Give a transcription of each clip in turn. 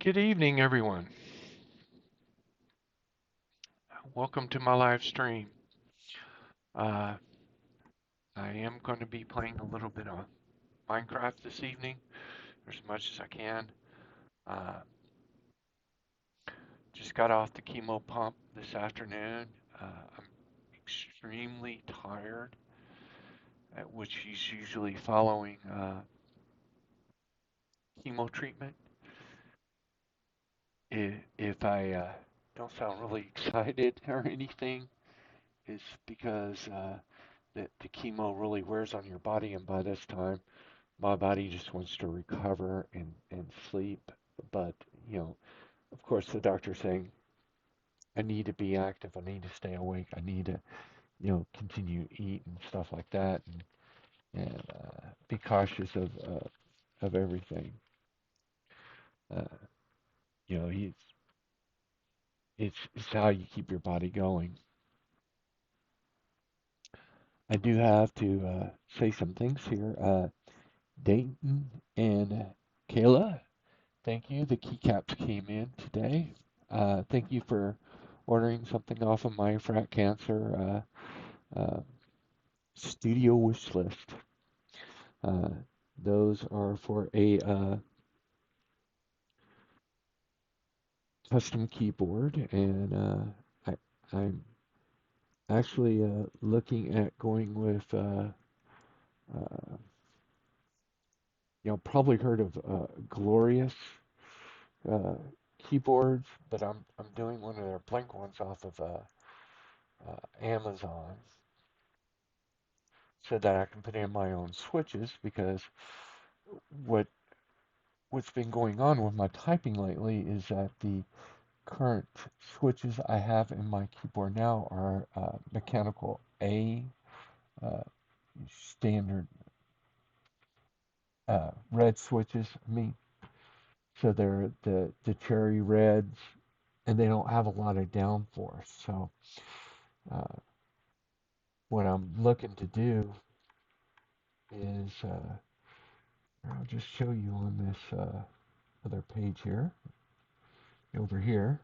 Good evening, everyone. Welcome to my live stream. Uh, I am going to be playing a little bit of Minecraft this evening, or as much as I can. Uh, just got off the chemo pump this afternoon. I'm extremely tired, which is usually following chemo treatment. If I don't sound really excited or anything, it's because the chemo really wears on your body, and by this time, my body just wants to recover and sleep. But, you know, of course, the doctor's saying I need to be active. I need to stay awake. I need to, continue to eat and stuff like that, and be cautious of everything. Uh, he's it's how you keep your body going. I do have to say some things here. Dayton and Kayla, thank you. The keycaps came in today. Thank you for ordering something off of my Frak Cancer studio wish list. Uh, those are for a custom keyboard, and I'm actually looking at going with, uh, probably heard of Glorious uh, keyboards, but I'm doing one of their blank ones off of Amazon so that I can put in my own switches because what what's been going on with my typing lately is that the current switches I have in my keyboard now are mechanical A uh, standard red switches. I mean, so they're the cherry reds, and they don't have a lot of downforce. So uh, what I'm looking to do is I'll just show you on this other page here over here.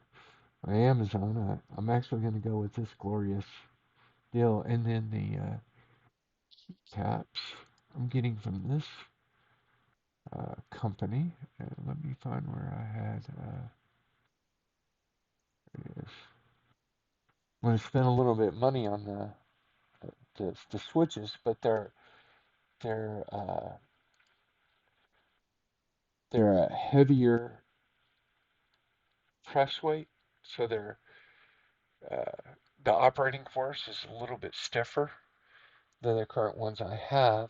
My Amazon. I'm actually going to go with this glorious deal, and then the caps I'm getting from this company. Let me find where I had it is. I'm going to spend a little bit of money on the switches, but they're uh, they're a heavier press weight, so uh, the operating force is a little bit stiffer than the current ones I have,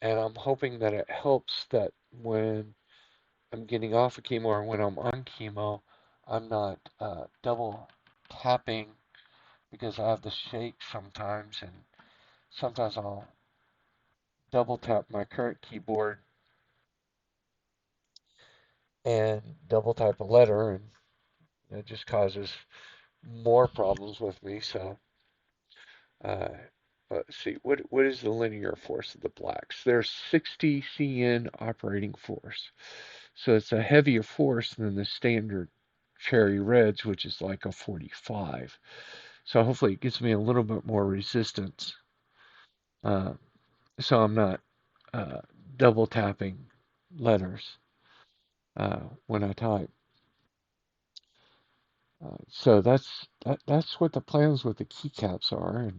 and I'm hoping that it helps that when I'm getting off of chemo or when I'm on chemo, I'm not double tapping because I have the shake sometimes, and sometimes I'll double tap my current keyboard and double type a letter, and it just causes more problems with me. So, uh, let's see, what is the linear force of the blacks? There's 60 CN operating force, so it's a heavier force than the standard cherry reds, which is like a 45. So hopefully it gives me a little bit more resistance. Uh, so I'm not uh, double tapping letters when I type. So that's what the plans with the keycaps are,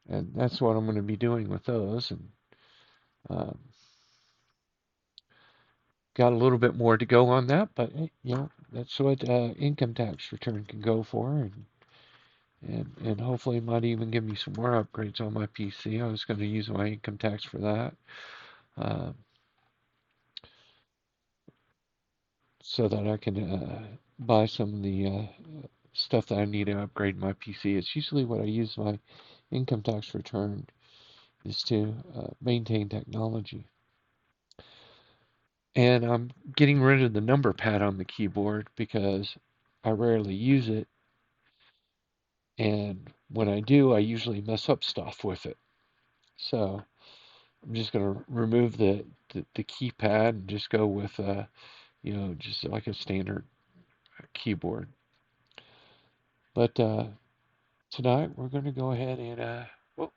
and that's what I'm going to be doing with those. And um, got a little bit more to go on that, but that's what income tax return can go for, and hopefully it might even give me some more upgrades on my PC. I was going to use my income tax for that. Uh, so that I can buy some of the stuff that I need to upgrade my PC. It's usually what I use my income tax return is to maintain technology. And I'm getting rid of the number pad on the keyboard because I rarely use it. And when I do, I usually mess up stuff with it. So I'm just going to remove the keypad and just go with just like a standard keyboard. But tonight we're going to go ahead and, well,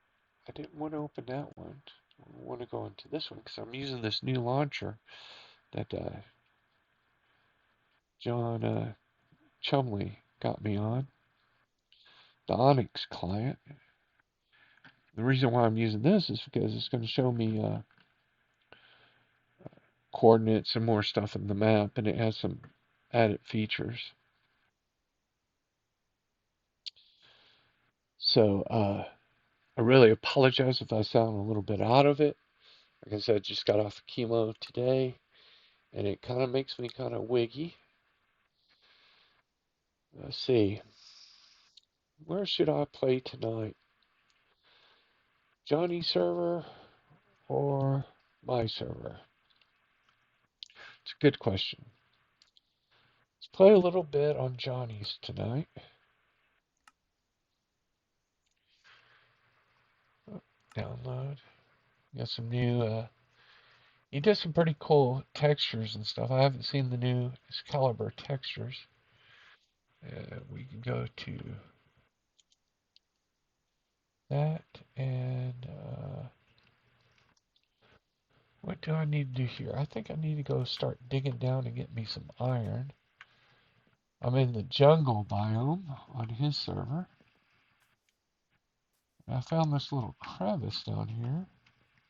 I didn't want to open that one. I want to go into this one because I'm using this new launcher that John Chumley got me on, the Onyx client. The reason why I'm using this is because it's going to show me coordinates and more stuff in the map, and it has some added features. So I really apologize if I sound a little bit out of it. Like I said, I just got off chemo today, and it kind of makes me kind of wiggy. Let's see. Where should I play tonight? Johnny's server or my server? It's a good question. Let's play a little bit on Johnny's tonight. Download. Got some new, he did some pretty cool textures and stuff. I haven't seen the new Excalibur textures. We can go to that and, what do I need to do here? I think I need to go start digging down and get me some iron. I'm in the jungle biome on his server. I found this little crevice down here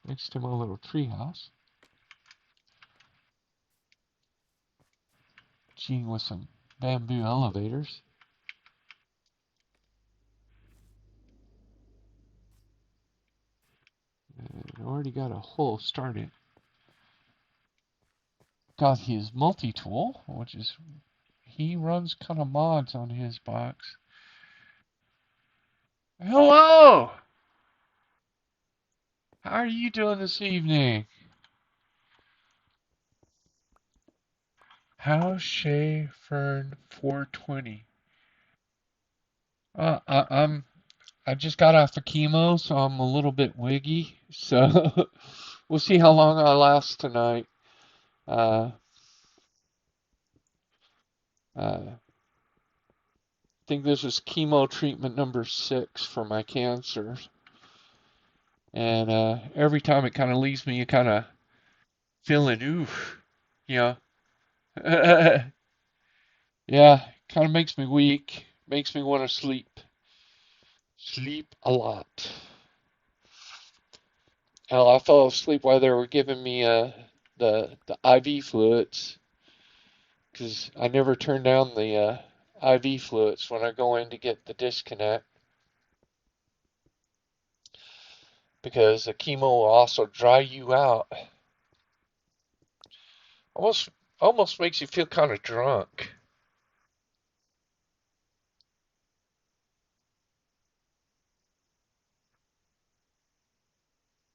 next to my little treehouse. Gee, with some bamboo elevators. And already got a hole started. Got his multi-tool, which is, he runs kind of mods on his box. Hello! How are you doing this evening? How's Shay Fern 420? I just got off the chemo, so I'm a little bit wiggy. So we'll see how long I last tonight. Uh, I think this is chemo treatment number 6 for my cancer. And every time it kind of leaves me kind of feeling, oof, you know. Yeah, kind of makes me weak, makes me want to sleep. Sleep a lot. Hell, I fell asleep while they were giving me the IV fluids because I never turn down the IV fluids when I go in to get the disconnect because the chemo will also dry you out. Almost almost makes you feel kind of drunk.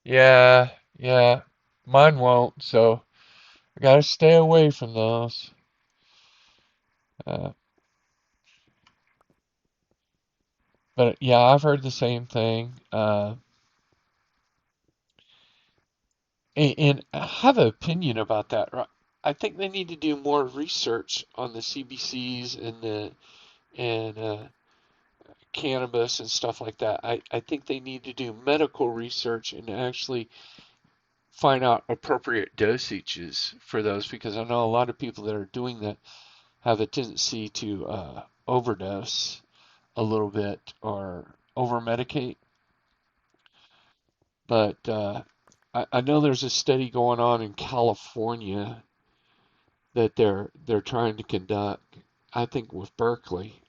Yeah, yeah. Mine won't, so I gotta stay away from those. Uh, but yeah, I've heard the same thing. And I have an opinion about that. Right? I think they need to do more research on the CBCs and cannabis and stuff like that. I think they need to do medical research and actually find out appropriate dosages for those because I know a lot of people that are doing that have a tendency to overdose a little bit or over medicate. But I know there's a study going on in California that they're trying to conduct. I think with Berkeley,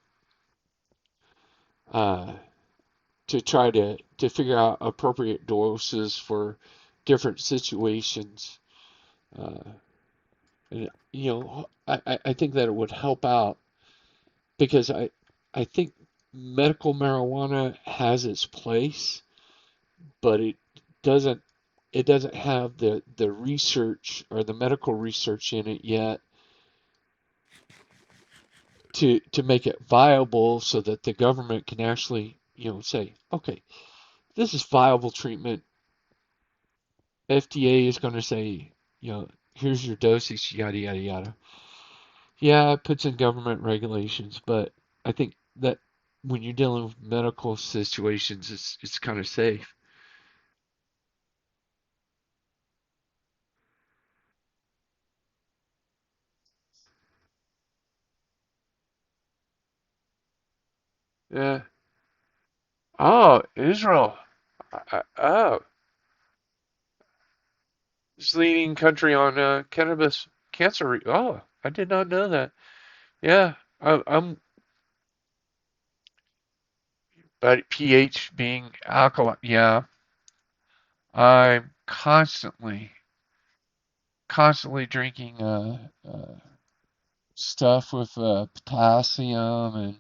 uh, to try to figure out appropriate doses for different situations. Uh, and I think that it would help out because I think medical marijuana has its place, but doesn't it doesn't have the research or the medical research in it yet to make it viable so that the government can actually say, okay, this is viable treatment. FDA is going to say, here's your dosage, yada yada yada. Yeah, it puts in government regulations, but I think that when you're dealing with medical situations, it's kind of safe. Yeah. Oh, Israel. Oh, it's leading country on cannabis cancer. Oh, I did not know that. Yeah, I'm, but pH being alkaline. Yeah, I'm constantly drinking stuff with potassium and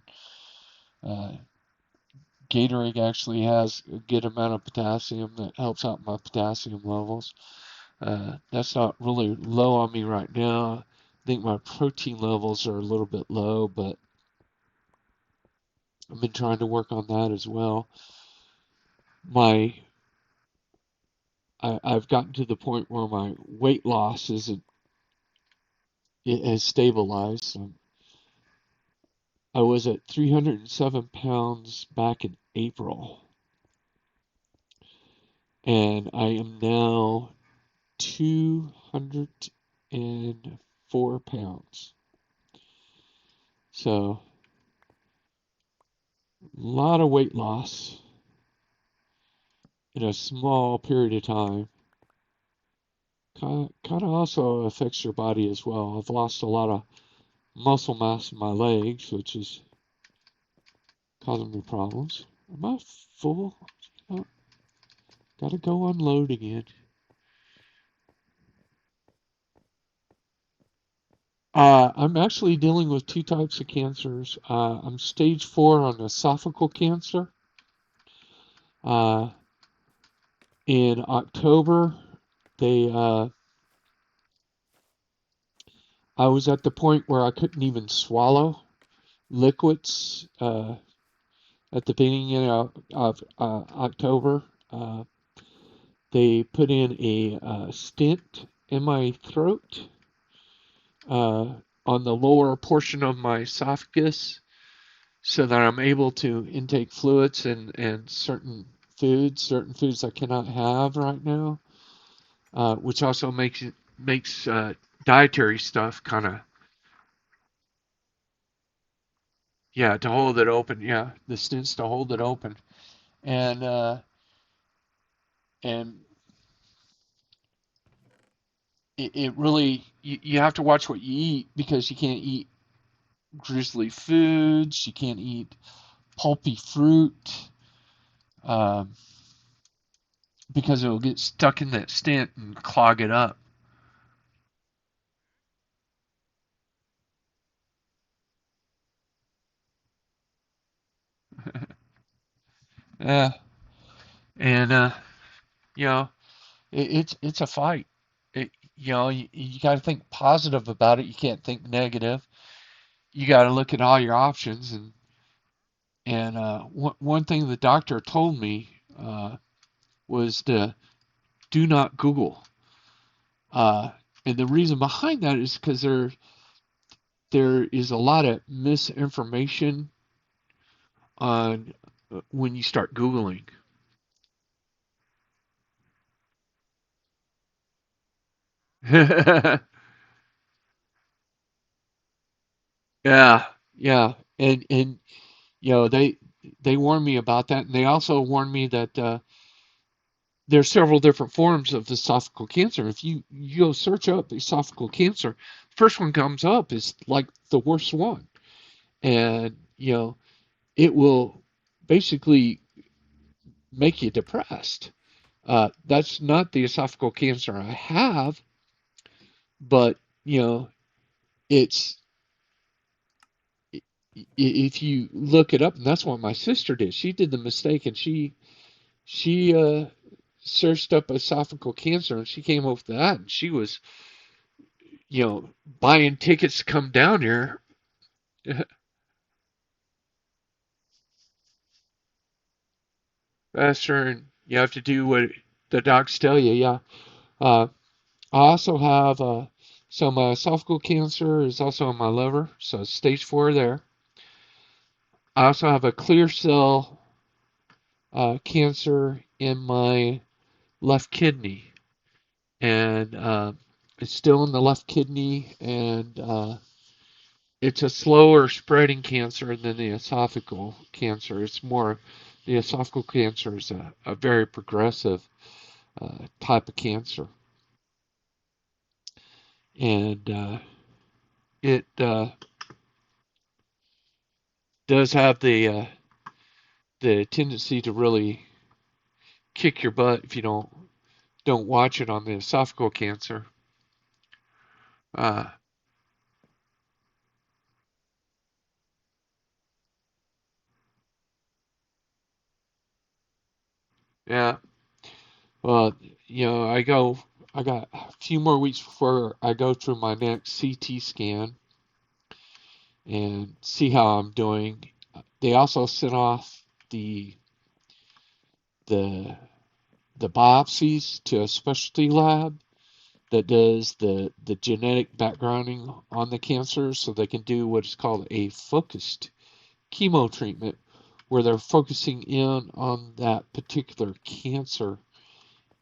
uh, Gatorade actually has a good amount of potassium that helps out my potassium levels. That's not really low on me right now. I think my protein levels are a little bit low, but I've been trying to work on that as well. My I've gotten to the point where my weight loss isn't it has stabilized. I was at 307 pounds back in April, and I am now 204 pounds. So, a lot of weight loss in a small period of time. Kind of also affects your body as well. I've lost a lot of muscle mass in my legs, which is causing me problems. Am I full? Oh, gotta go unload again. I'm actually dealing with two types of cancers. I'm stage 4 on esophageal cancer. Uh, in October, they I was at the point where I couldn't even swallow liquids at the beginning of October. They put in a stent in my throat uh, on the lower portion of my esophagus so that I'm able to intake fluids and certain foods I cannot have right now, which also makes dietary stuff kind of yeah to hold it open. Yeah, the stents to hold it open, and uh, and it really you have to watch what you eat because you can't eat drizzly foods, you can't eat pulpy fruit, um, because it'll get stuck in that stent and clog it up. Yeah, and you know it's a fight. It, you got to think positive about it. You can't think negative. You got to look at all your options and one thing the doctor told me was to do not Google. Uh, and the reason behind that is because there is a lot of misinformation on when you start Googling. Yeah, yeah, and they warned me about that, and they also warned me that there's several different forms of esophageal cancer. If you go search up esophageal cancer, first one comes up is like the worst one, and it will basically make you depressed. That's not the esophageal cancer I have, but it's if you look it up, and that's what my sister did. She did the mistake, and she searched up esophageal cancer, and she came up with that, and she was buying tickets to come down here. Faster, and you have to do what the docs tell you. Yeah. I also have So my esophageal cancer is also on my liver, so stage 4 there. I also have a clear cell cancer in my left kidney, and it's still in the left kidney, and it's a slower spreading cancer than the esophageal cancer. It's more, the esophageal cancer is a very progressive type of cancer, and it does have the tendency to really kick your butt if you don't watch it on the esophageal cancer. Uh, yeah, well, I got a few more weeks before I go through my next CT scan and see how I'm doing. They also sent off the the biopsies to a specialty lab that does the genetic backgrounding on the cancer, so they can do what is called a focused chemo treatment, where they're focusing in on that particular cancer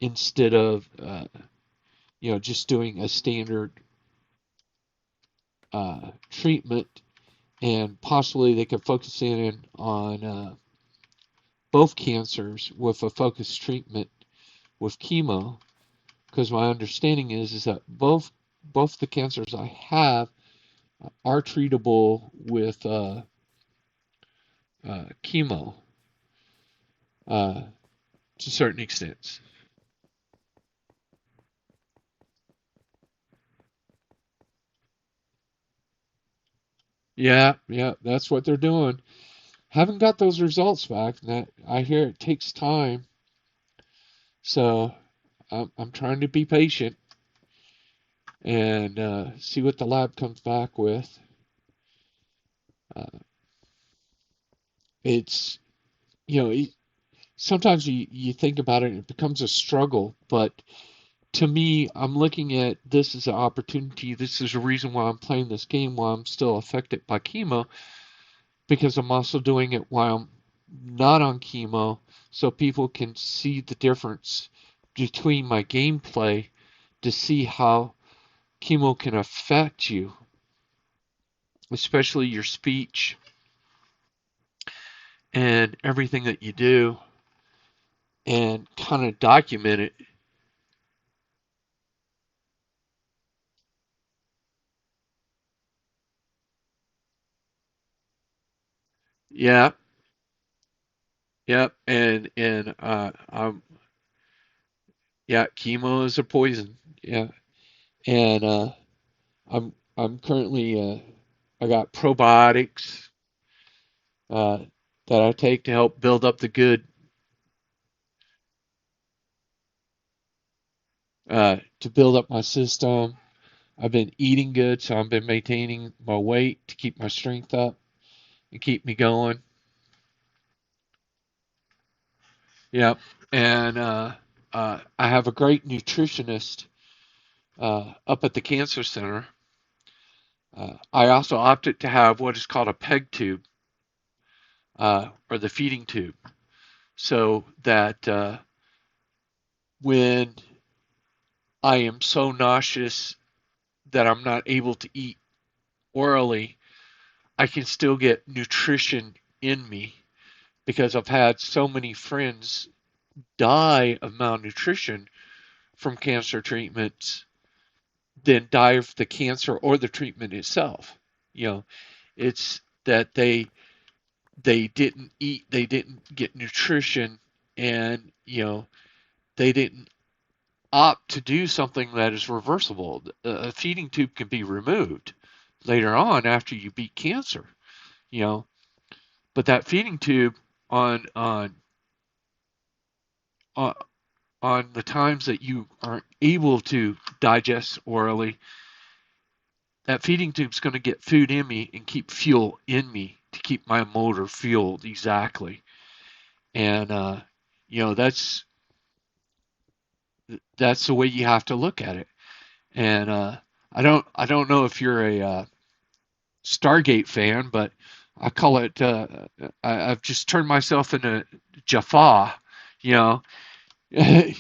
instead of just doing a standard treatment, and possibly they could focus in on both cancers with a focused treatment with chemo, because my understanding is that both the cancers I have are treatable with chemo uh, to certain extents. Yeah, yeah, that's what they're doing. Haven't got those results back. That I hear it takes time, so I'm trying to be patient and see what the lab comes back with. Uh, it's you know sometimes you think about it and it becomes a struggle, but to me, I'm looking at this as an opportunity. This is a reason why I'm playing this game while I'm still affected by chemo, because I'm also doing it while I'm not on chemo, so people can see the difference between my gameplay, to see how chemo can affect you, especially your speech and everything that you do, and kind of document it. Yeah, yeah, and yeah, chemo is a poison. Yeah, and I'm currently I got probiotics uh, that I take to help build up the good, to build up my system. I've been eating good, so I've been maintaining my weight to keep my strength up and keep me going. Yep. And I have a great nutritionist up at the cancer center. I also opted to have what is called a peg tube, or the feeding tube, so that when I am so nauseous that I'm not able to eat orally, I can still get nutrition in me, because I've had so many friends die of malnutrition from cancer treatments than die of the cancer or the treatment itself. You know, it's that they didn't eat, they didn't get nutrition, and they didn't opt to do something that is reversible. A feeding tube can be removed later on after you beat cancer, you know, but that feeding tube on on on on the times that you aren't able to digest orally, that feeding tube's going to get food in me and keep fuel in me to keep my motor fueled exactly. And you know that's the way you have to look at it. And I don't know if you're a Stargate fan, but I call it. I've just turned myself into Jaffa. You know, you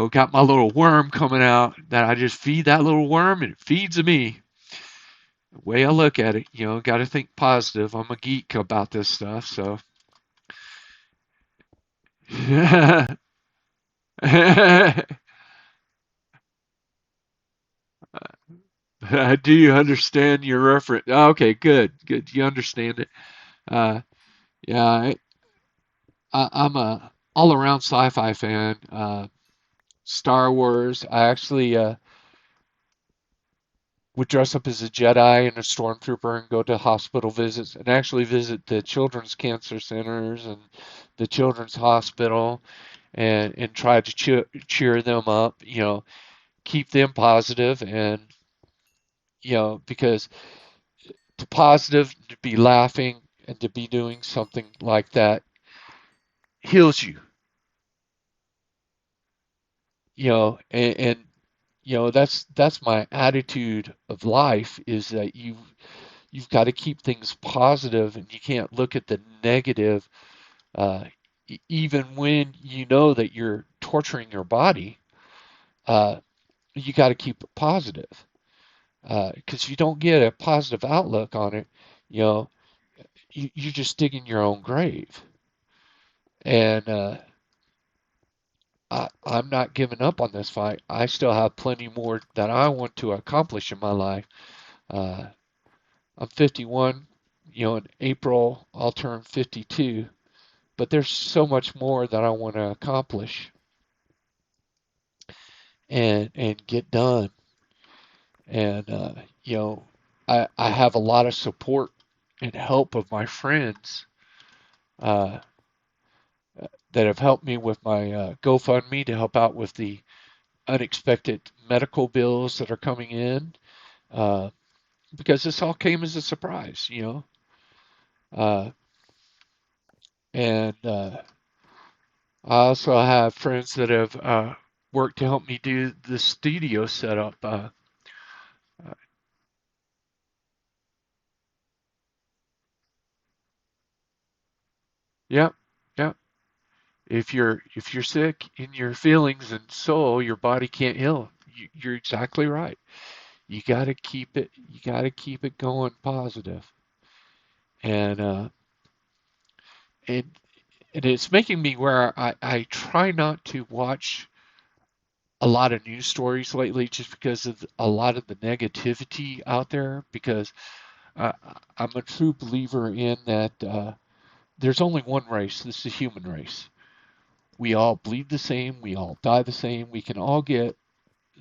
got my little worm coming out that I just feed that little worm and it feeds me. The way I look at it, got to think positive. I'm a geek about this stuff, so. Do you understand your reference? Okay, good, good. You understand it. Uh, yeah, I'm a all-around sci-fi fan. Star Wars. I actually would dress up as a Jedi and a stormtrooper and go to hospital visits and actually visit the children's cancer centers and the children's hospital and try to cheer them up. Keep them positive and because to positive to be laughing and to be doing something like that heals you. And that's my attitude of life is that you've got to keep things positive and you can't look at the negative uh, even when you know that you're torturing your body. uh, you got to keep it positive because if you don't get a positive outlook on it, you know you're just digging your own grave. And I'm not giving up on this fight. I still have plenty more that I want to accomplish in my life. uh, I'm 51. In April I'll turn 52, but there's so much more that I want to accomplish and get done. And you know, I have a lot of support and help of my friends uh, that have helped me with my GoFundMe to help out with the unexpected medical bills that are coming in uh, because this all came as a surprise. Uh, and I also have friends that have worked to help me do the studio setup. Uh, yep, yep. If you're sick in your feelings and soul, your body can't heal. You're exactly right. You got to keep it. You got to keep it going positive. And and and it's making me where I try not to watch a lot of news stories lately just because of a lot of the negativity out there because uh, I'm a true believer in that there's only one race. This is the human race. We all bleed the same. We all die the same. We can all get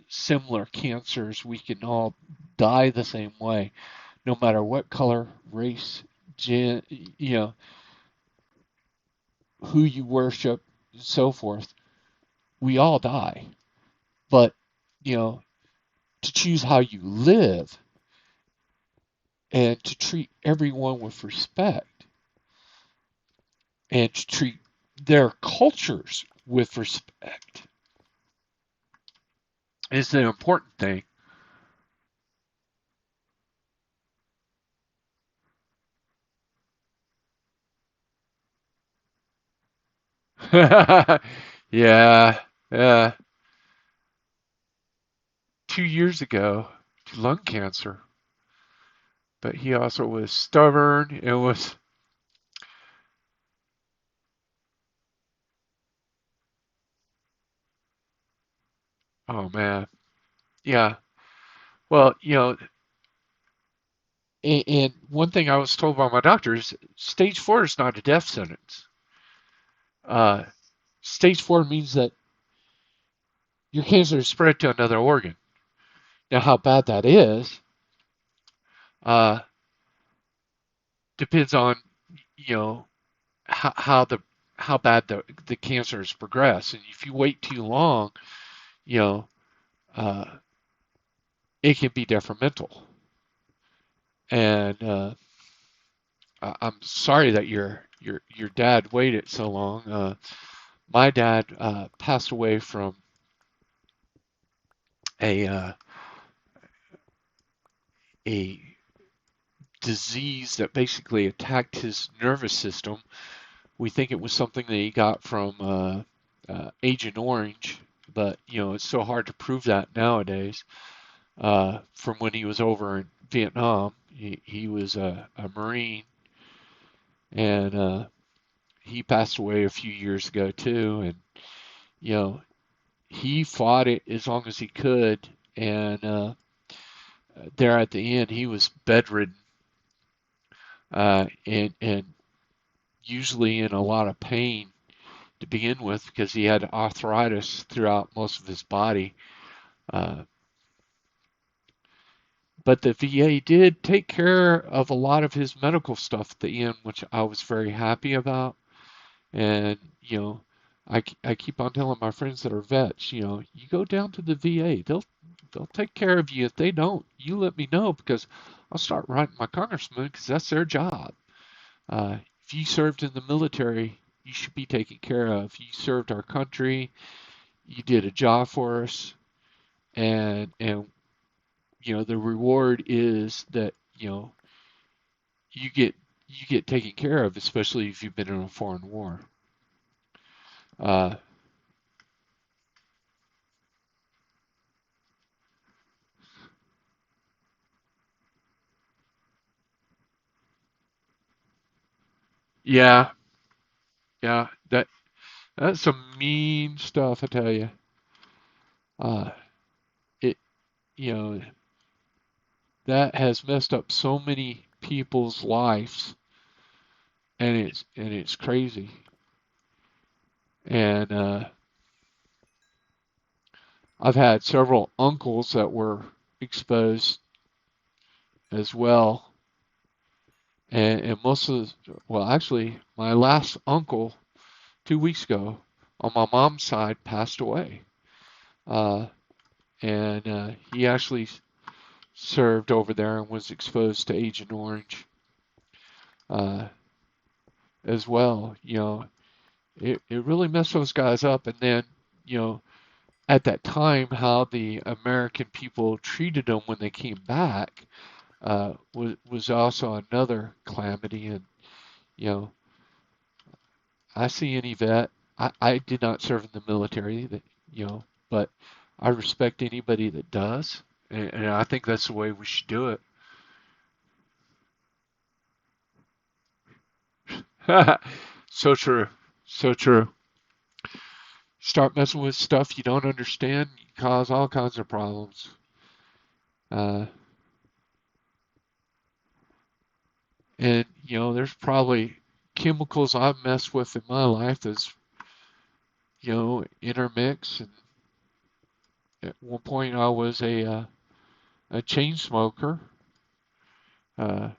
similar cancers. We can all die the same way, no matter what color, race, gen, who you worship, and so forth. We all die. But, you know, to choose how you live and to treat everyone with respect and to treat their cultures with respect is the important thing. Yeah, yeah. 2 years ago, lung cancer, but he also was stubborn. It was, oh man, yeah. Well, and one thing I was told by my doctor is stage four is not a death sentence. Uh, Stage four means that your cancer is spread to another organ. Now, how bad that is uh, depends on you know how the how bad the cancer has progressed. And if you wait too long, you know, uh, it can be detrimental. And I'm sorry that your dad waited so long. My dad passed away from a a disease that basically attacked his nervous system. We think it was something that he got from Agent Orange, but it's so hard to prove that nowadays. From when he was over in Vietnam, he was a Marine, and he passed away a few years ago too. And you know, he fought it as long as he could, and there at the end, he was bedridden, and usually in a lot of pain to begin with because he had arthritis throughout most of his body. Uh, but the VA did take care of a lot of his medical stuff at the end, which I was very happy about. And, I keep on telling my friends that are vets, you go down to the VA, they'll take care of you. If they don't, you let me know because I'll start writing my congressman because that's their job. If you served in the military, you should be taken care of. You served our country, you did a job for us, and the reward is that you get you get taken care of, especially if you've been in a foreign war. Uh, yeah, yeah, that's some mean stuff, I tell you. Uh, it you know that has messed up so many people's lives, and it's crazy. And I've had several uncles that were exposed as well, and most of well, actually, my last uncle 2 weeks ago on my mom's side passed away. Uh, and he actually served over there and was exposed to Agent Orange uh, as well. It really messed those guys up. And then, you know, at that time, how the American people treated them when they came back was also another calamity. And, you know, I see any vet. I did not serve in the military, but I respect anybody that does, and I think that's the way we should do it. So true, so true. Start messing with stuff you don't understand, you cause all kinds of problems. Uh, and there's probably chemicals I've messed with in my life that's intermix. And at one point, I was a chain smoker. Uh,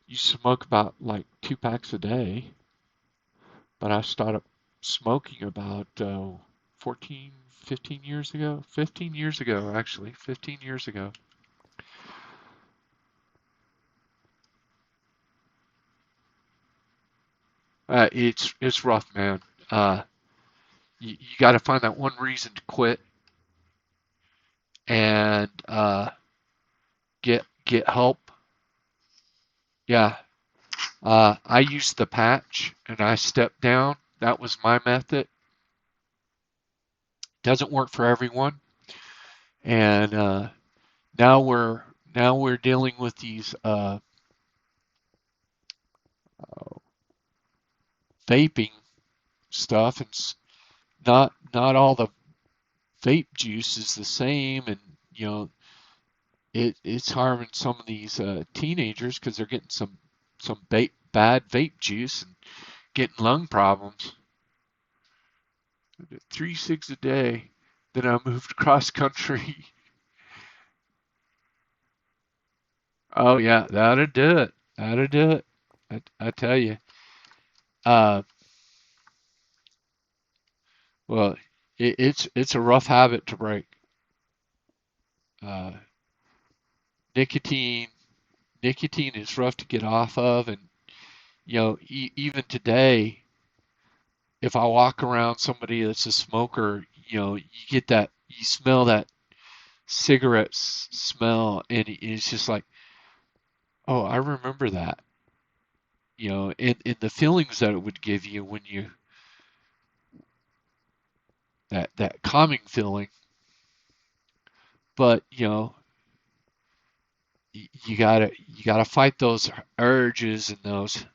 you smoke about like 2 packs a day, but I started smoking about 14, 15 years ago. 15 years ago, actually. 15 years ago. It's rough, man. Uh, you got to find that one reason to quit and get help. Yeah. I used the patch and I stepped down. That was my method. Doesn't work for everyone. And now we're now we're dealing with these vaping stuff, and not all the vape juice is the same, and it's harming some of these teenagers because they're getting some bad vape juice and getting lung problems. 3 cigs a day. Then I moved cross country. Oh yeah, that'll do it. That'll do it. I tell you. Uh, well, it's a rough habit to break. Uh, nicotine nicotine is rough to get off of, and even today, if I walk around somebody that's a smoker, you get that, you smell that cigarette smell, and it's just like, oh, I remember that. And the feelings that it would give you when you, that calming feeling. But you gotta fight those urges and those.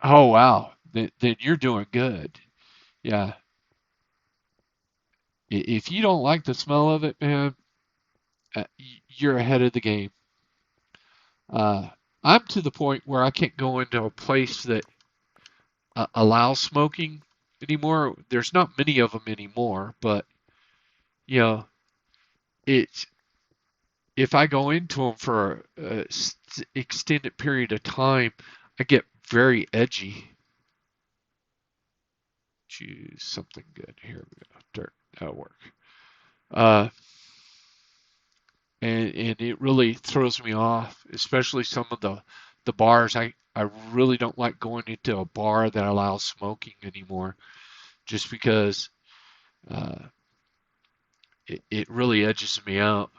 Oh wow, then you're doing good. Yeah, if you don't like the smell of it, man, you're ahead of the game. Uh, I'm to the point where I can't go into a place that allows smoking anymore. There's not many of them anymore, but you know, it's if I go into them for a extended period of time, I get very edgy. Choose something good. Here we go. Dirt. That'll work. Uh, and it really throws me off, especially some of the bars. I really don't like going into a bar that allows smoking anymore, just because uh, it really edges me out.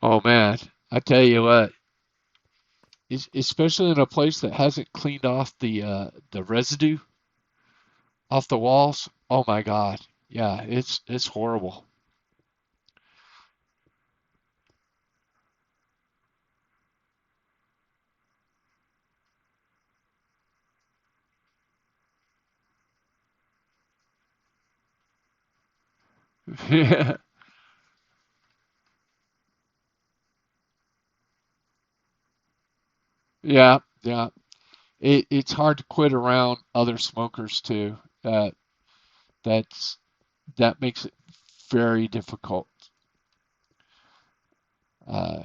Oh man, I tell you what, especially in a place that hasn't cleaned off the residue off the walls. Oh my God, yeah, it's horrible. Yeah, yeah, yeah. It's hard to quit around other smokers too. That's that makes it very difficult. Uh,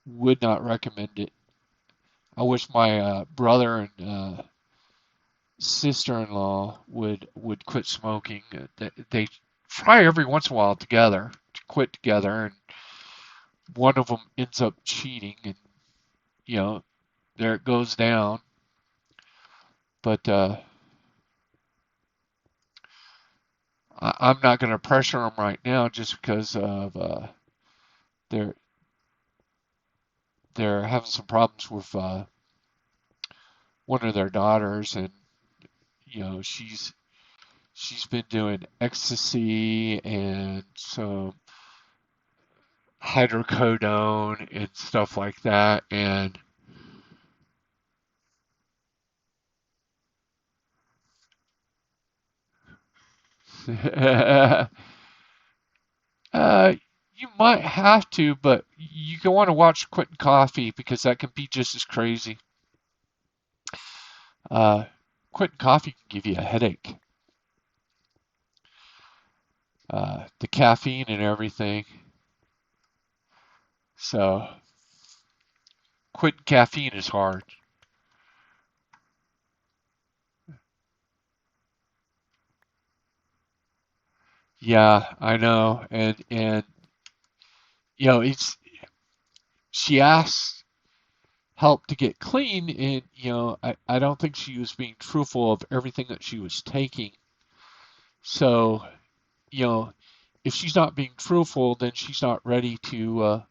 would not recommend it. I wish my brother and sister-in-law would quit smoking. They try every once in a while together to quit together, and one of them ends up cheating, and you know there it goes down. But I'm not going to pressure them right now just because of they're they're having some problems with one of their daughters, and she's been doing ecstasy and some hydrocodone and stuff like that, and uh, you might have to, but you can want to watch Quentin Coffee because that can be just as crazy. Uh, Quentin Coffee can give you a headache. The caffeine and everything. So quitting caffeine is hard. Yeah, I know. And it's she asked help to get clean, and I don't think she was being truthful of everything that she was taking. So, you know, if she's not being truthful, then she's not ready to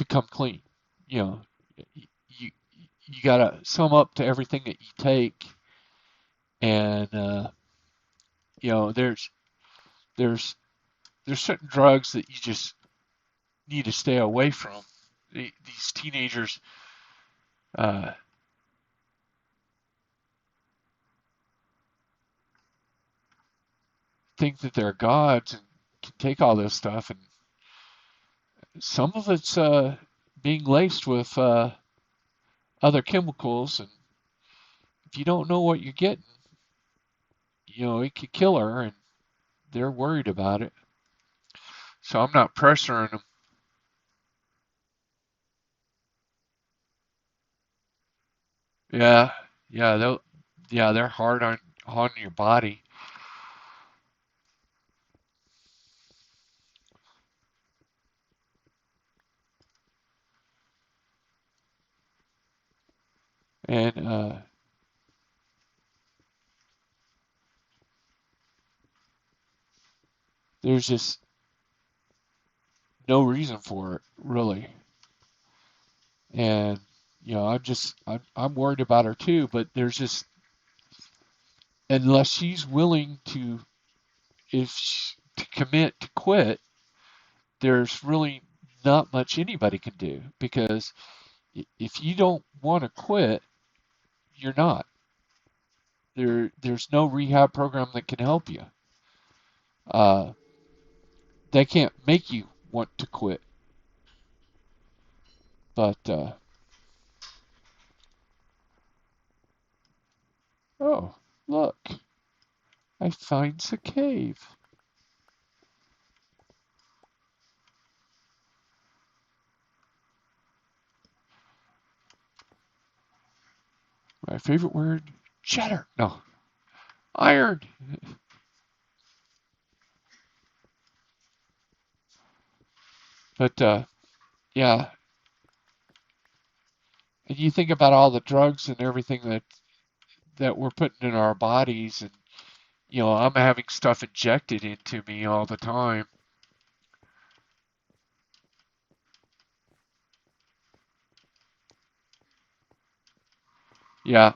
come clean. You know, you you gotta sum up to everything that you take, and there's there's there's certain drugs that you just need to stay away from. These teenagers uh, think that they're gods and can take all this stuff, and some of it's being laced with other chemicals, and if you don't know what you're getting, it could kill her, and they're worried about it. So I'm not pressuring them. Yeah, yeah, they're hard on your body. And there's just no reason for it, really. And I'm worried about her too. But there's just unless she's willing to to commit to quit, there's really not much anybody can do because if you don't want to quit, you're not. There's no rehab program that can help you. Uh, they can't make you want to quit. But oh, look, I find a cave. My favorite word, cheddar. No, iron. But yeah, and you think about all the drugs and everything that we're putting in our bodies, and I'm having stuff injected into me all the time. Yeah,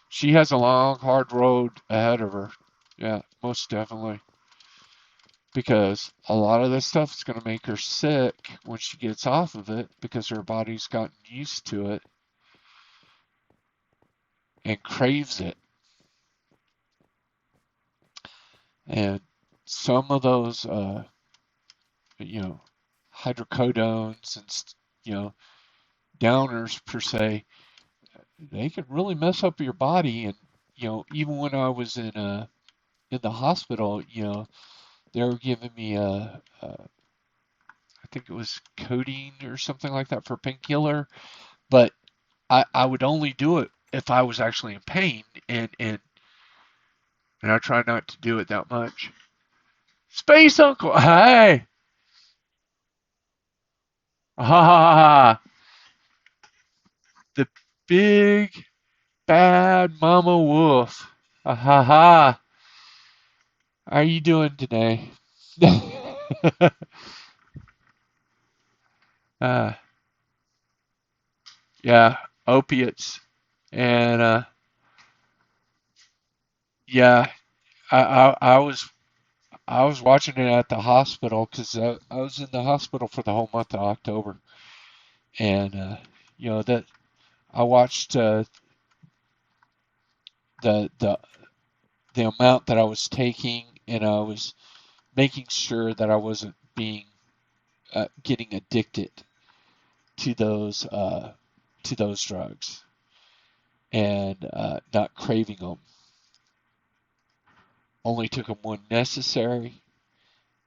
she has a long, hard road ahead of her. Yeah, most definitely. Because a lot of this stuff is going to make her sick when she gets off of it because her body's gotten used to it and craves it. And some of those, you know, hydrocodones and, you know, downers per se, they can really mess up your body. And, even when I was in the hospital, they were giving me I think it was codeine or something like that for painkiller, but I would only do it if I was actually in pain, and I try not to do it that much. Space Uncle, hey, ha ha ha ha, the big bad Mama Wolf, ha ha ha. How are you doing today? uh, yeah, opiates, and yeah, I was watching it at the hospital because I was in the hospital for the whole month of October, and that I watched the the amount that I was taking, and I was making sure that I wasn't being getting addicted to those drugs and not craving them. Only took them when necessary,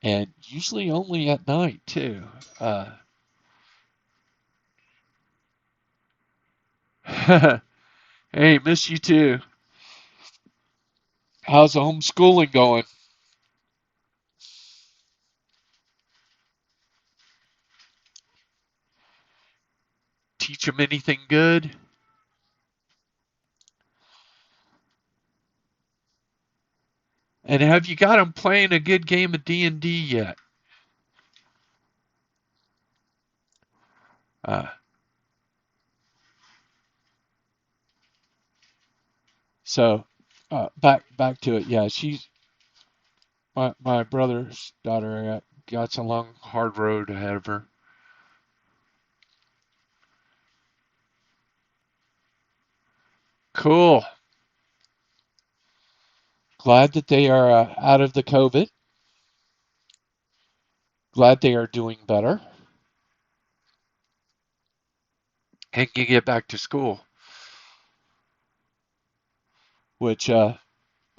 and usually only at night too. Uh, hey, miss you too. How's the homeschooling going? Teach them anything good? And have you got them playing a good game of D&D yet? Uh, so back to it. Yeah, she's my brother's daughter. Got some long hard road ahead of her. Cool. Glad that they are out of the COVID. Glad they are doing better and can get back to school, which I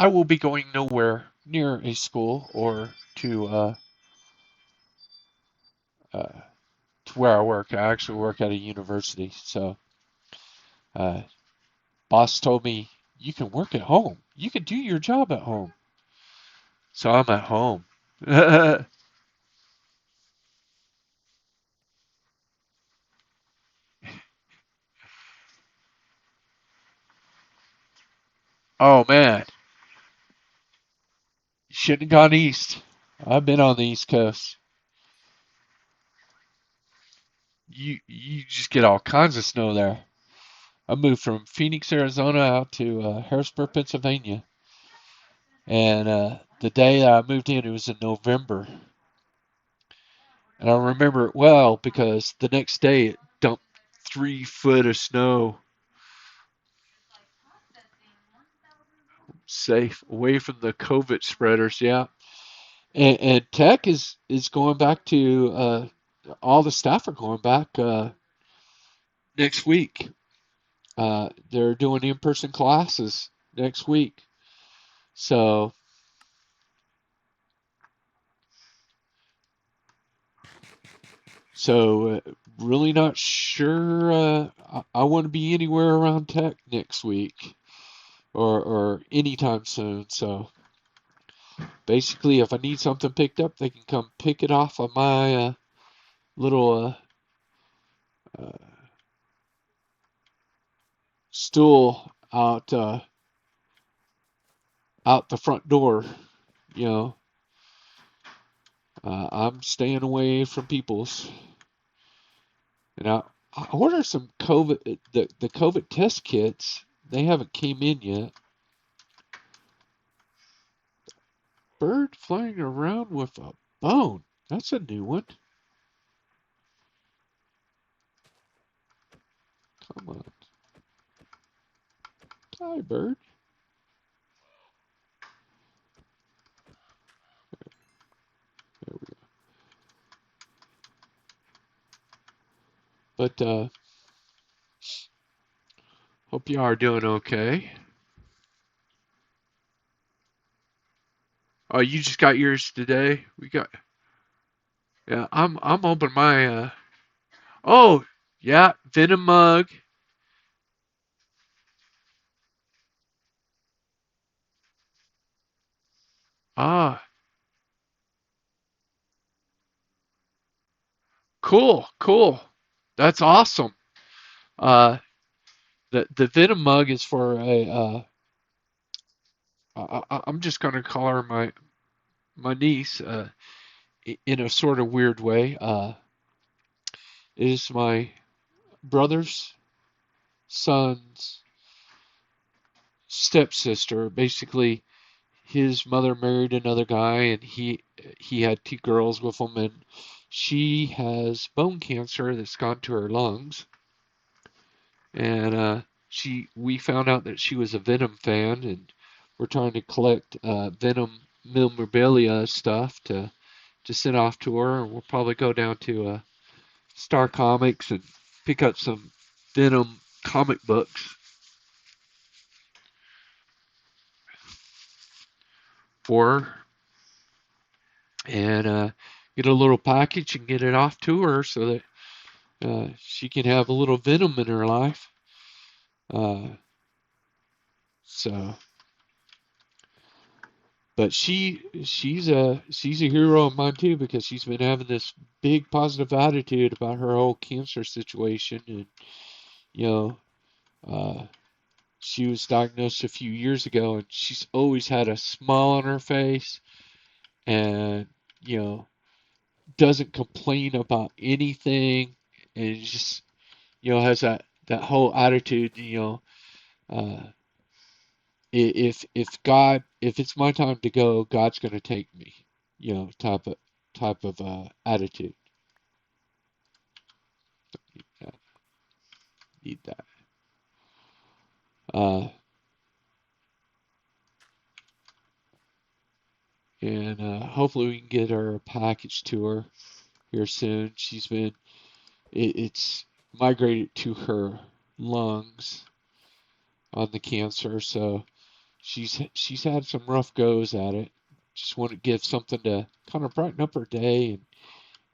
will be going nowhere near a school or uh, to where I work. I actually work at a university, so uh, boss told me you can work at home. You can do your job at home. So I'm at home. Oh man, you shouldn't have gone east. I've been on the East Coast. You just get all kinds of snow there. I moved from Phoenix, Arizona, out to Harrisburg, Pennsylvania, and the day that I moved in, it was in November, and I remember it well because the next day it dumped 3 foot of snow, safe away from the COVID spreaders. Yeah, and tech is going back to all the staff are going back next week. They're doing in-person classes next week. So, so really not sure. I want to be anywhere around tech next week or anytime soon. So basically, if I need something picked up, they can come pick it off of my little uh, stool out the front door. You know, I'm staying away from people's. And I ordered some COVID the COVID test kits. They haven't came in yet. Bird flying around with a bone. That's a new one. Come on, die bird. There we go. But hope you are doing okay. Oh, you just got yours today. We got yeah. I'm open my oh yeah Venom mug. Ah, cool. That's awesome. Uh, the Venom mug is for a I'm just gonna call her my niece. In a sort of weird way. It is my brother's son's stepsister. Basically, his mother married another guy, and he had 2 girls with him, and she has bone cancer that's gone to her lungs, and she we found out that she was a Venom fan, and we're trying to collect Venom memorabilia stuff to send off to her, and we'll probably go down to Star Comics and pick up some Venom comic books for her and get a little package and get it off to her so that she can have a little Venom in her life. Uh, so, but she's a hero of mine too because she's been having this big positive attitude about her whole cancer situation, and you know, uh, she was diagnosed a few years ago, and she's always had a smile on her face, and you know, doesn't complain about anything, and just has that whole attitude. Uh, if it's my time to go, God's gonna take me. Type of attitude. Yeah, need that. Uh, and hopefully we can get her a package to her here soon. It's migrated to her lungs on the cancer, so she's had some rough goes at it. Just want to give something to kind of brighten up her day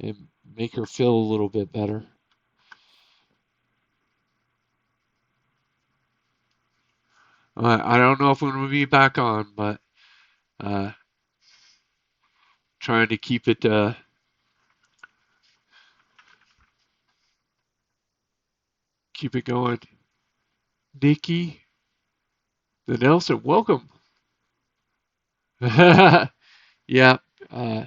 and make her feel a little bit better. I don't know if I'm going to be back on, but uh, trying to keep it going. Nikki, The Nelson, welcome. Yeah, uh,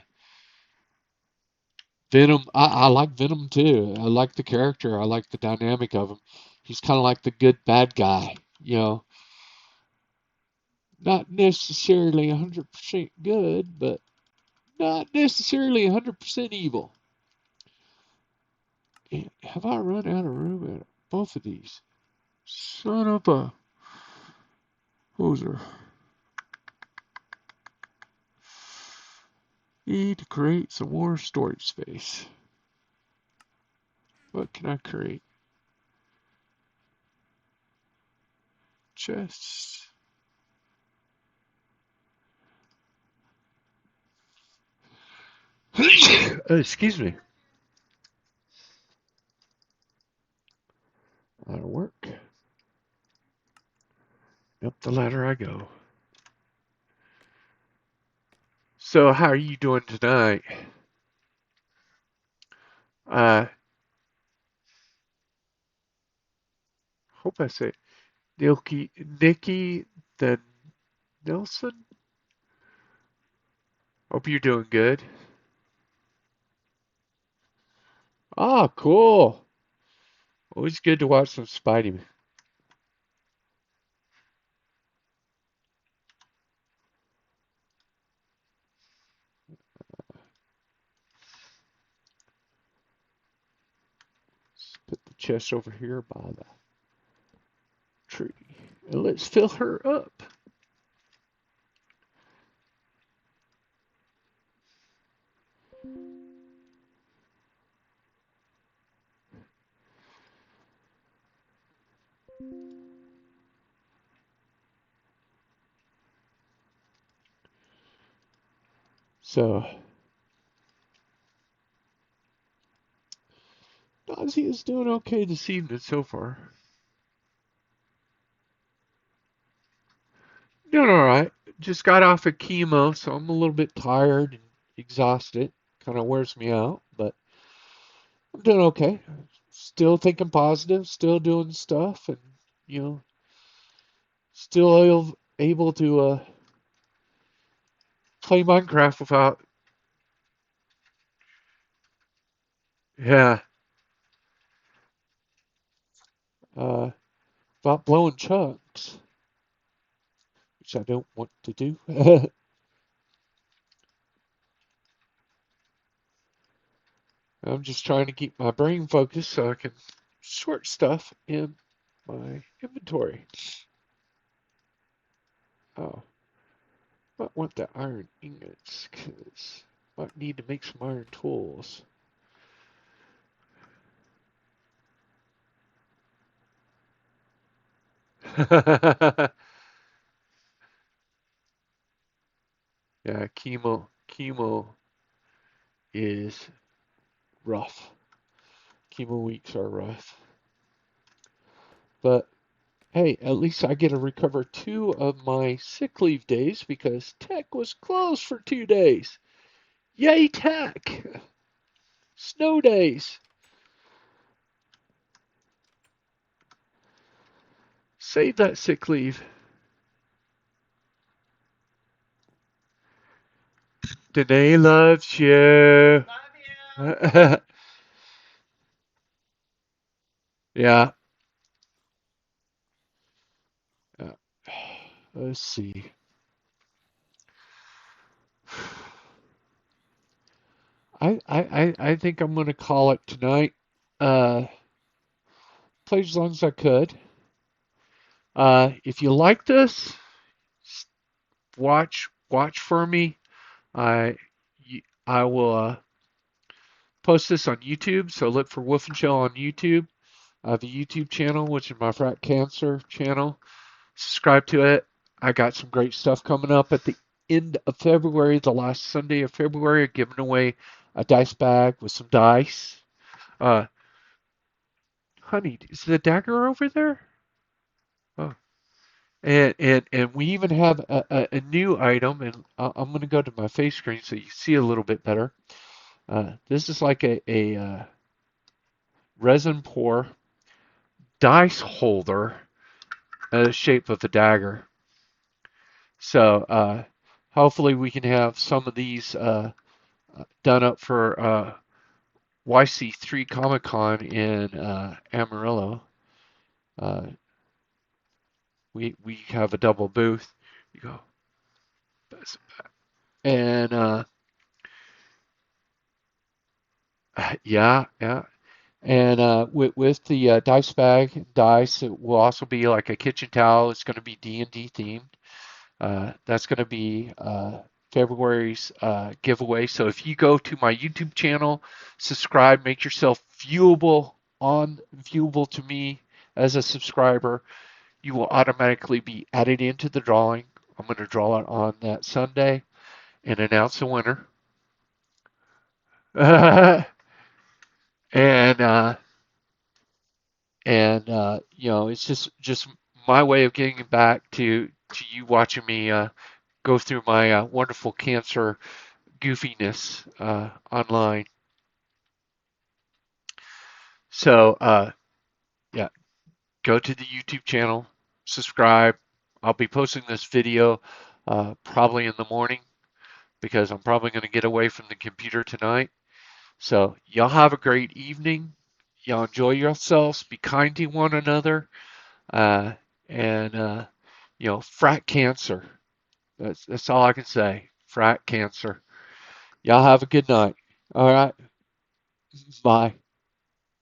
Venom. I like Venom too. I like the character. I like the dynamic of him. He's kind of like the good bad guy. You know, not necessarily 100% good, but not necessarily 100% evil. Have I run out of room at both of these? Son of a hoser. Need to create some more storage space. What can I create? Chests. Excuse me. That'll work. Up the ladder I go. So, how are you doing tonight? Uh, hope I say Nikki, the Nelson. Hope you're doing good. Ah, cool. Always good to watch some Spidey. Let's put the chest over here by the tree. And let's fill her up. So, Nazi is doing okay this evening so far. Doing all right. Just got off of chemo, so I'm a little bit tired and exhausted. Kind of wears me out, but I'm doing okay. Still thinking positive, still doing stuff, and you know, still able to play Minecraft without, yeah, uh, without blowing chunks, which I don't want to do. I'm just trying to keep my brain focused so I can sort stuff in my inventory. Oh, might want the iron ingots, because might need to make some iron tools. Yeah, chemo is rough. Chemo weeks are rough. But hey, at least I get to recover 2 of my sick leave days because tech was closed for 2 days. Yay, tech! Snow days. Save that sick leave. Danae loves you. Yeah. Uh, Let's see. I think I'm gonna call it tonight. Uh, Played as long as I could. If you like this, watch for me. I I will post this on YouTube, so look for Wolf and Shell on YouTube. I have a YouTube channel, which is my Frak Cancer channel. Subscribe to it. I got some great stuff coming up at the end of February, the last Sunday of February, giving away a dice bag with some dice. Uh, Honey, is the dagger over there? Oh, and we even have a new item, and I'm going to go to my face screen so you see a little bit better. This is like a resin pour dice holder, shape of a dagger. So hopefully we can have some of these done up for YC3 Comic Con in Amarillo. Uh, we have a double booth. You go, and yeah, yeah. And with the dice bag dice, it will also be like a kitchen towel. It's going to be D&D themed. That's going to be February's giveaway. So if you go to my YouTube channel, subscribe, make yourself viewable to me as a subscriber, you will automatically be added into the drawing. I'm going to draw it on that Sunday and announce the winner. and you know, it's just my way of getting back to you watching me go through my wonderful cancer goofiness online. So yeah, go to the YouTube channel, subscribe. I'll be posting this video probably in the morning because I'm probably going to get away from the computer tonight. So y'all have a great evening. Y'all enjoy yourselves. Be kind to one another. Uh, and you know, frat cancer. That's all I can say. Frat cancer. Y'all have a good night. All right. Bye.